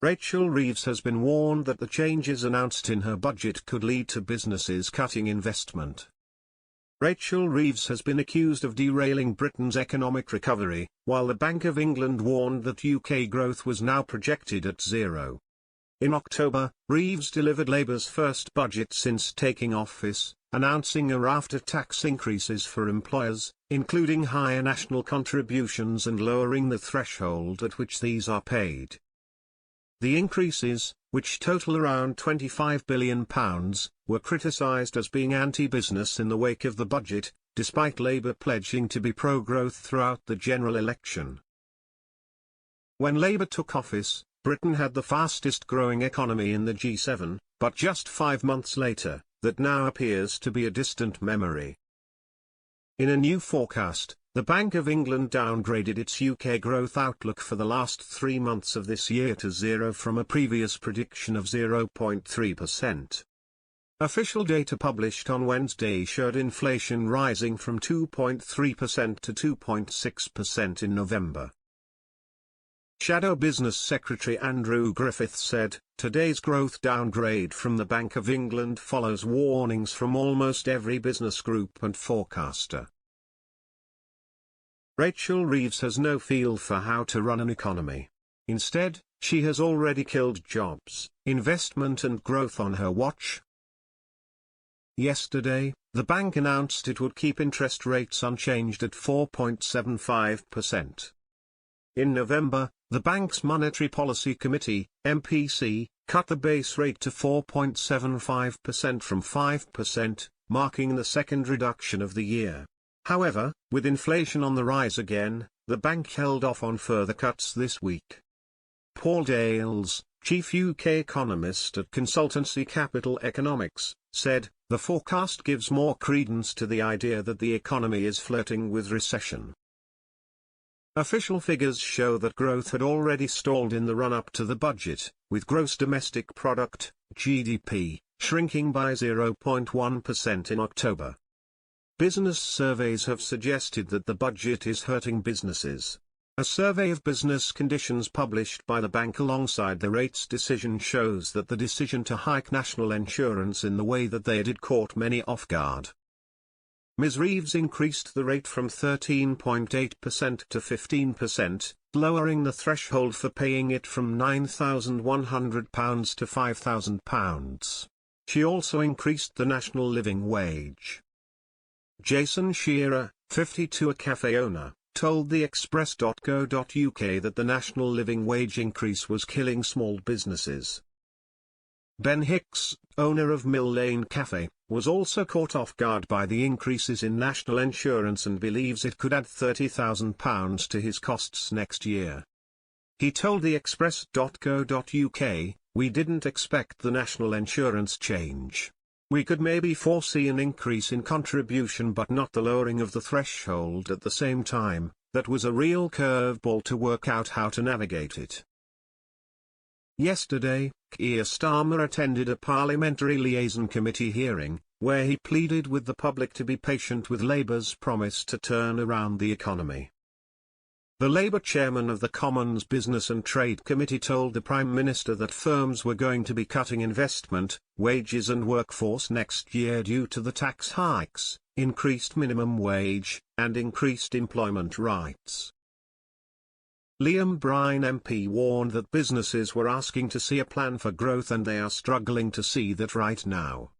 Rachel Reeves has been warned that the changes announced in her budget could lead to businesses cutting investment. Rachel Reeves has been accused of derailing Britain's economic recovery, while the Bank of England warned that UK growth was now projected at zero. In October, Reeves delivered Labour's first budget since taking office, announcing a raft of tax increases for employers, including higher national contributions and lowering the threshold at which these are paid. The increases, which total around £25 billion, were criticised as being anti-business in the wake of the budget, despite Labour pledging to be pro-growth throughout the general election. When Labour took office, Britain had the fastest-growing economy in the G7, but just 5 months later, that now appears to be a distant memory. In a new forecast, the Bank of England downgraded its UK growth outlook for the last 3 months of this year to zero from a previous prediction of 0.3%. Official data published on Wednesday showed inflation rising from 2.3% to 2.6% in November. Shadow Business Secretary Andrew Griffith said, "Today's growth downgrade from the Bank of England follows warnings from almost every business group and forecaster." Rachel Reeves has no feel for how to run an economy. Instead, she has already killed jobs, investment and growth on her watch. Yesterday, the bank announced it would keep interest rates unchanged at 4.75%. In November, the bank's Monetary Policy Committee, MPC, cut the base rate to 4.75% from 5%, marking the second reduction of the year. However, with inflation on the rise again, the bank held off on further cuts this week. Paul Dales, chief UK economist at consultancy Capital Economics, said, "The forecast gives more credence to the idea that the economy is flirting with recession." Official figures show that growth had already stalled in the run-up to the budget, with gross domestic product, GDP, shrinking by 0.1% in October. Business surveys have suggested that the budget is hurting businesses. A survey of business conditions published by the bank alongside the rates decision shows that the decision to hike national insurance in the way that they did caught many off guard. Ms. Reeves increased the rate from 13.8% to 15%, lowering the threshold for paying it from £9,100 to £5,000. She also increased the national living wage. Jason Shearer, 52, a cafe owner, told the Express.co.uk that the national living wage increase was killing small businesses. Ben Hicks, owner of Mill Lane Cafe, was also caught off guard by the increases in national insurance and believes it could add £30,000 to his costs next year. He told the Express.co.uk, "We didn't expect the national insurance change. We could maybe foresee an increase in contribution but not the lowering of the threshold at the same time. That was a real curveball to work out how to navigate it." Yesterday, Keir Starmer attended a Parliamentary Liaison Committee hearing, where he pleaded with the public to be patient with Labour's promise to turn around the economy. The Labour chairman of the Commons Business and Trade Committee told the Prime Minister that firms were going to be cutting investment, wages and workforce next year due to the tax hikes, increased minimum wage, and increased employment rights. Liam Bryan MP warned that businesses were asking to see a plan for growth and they are struggling to see that right now.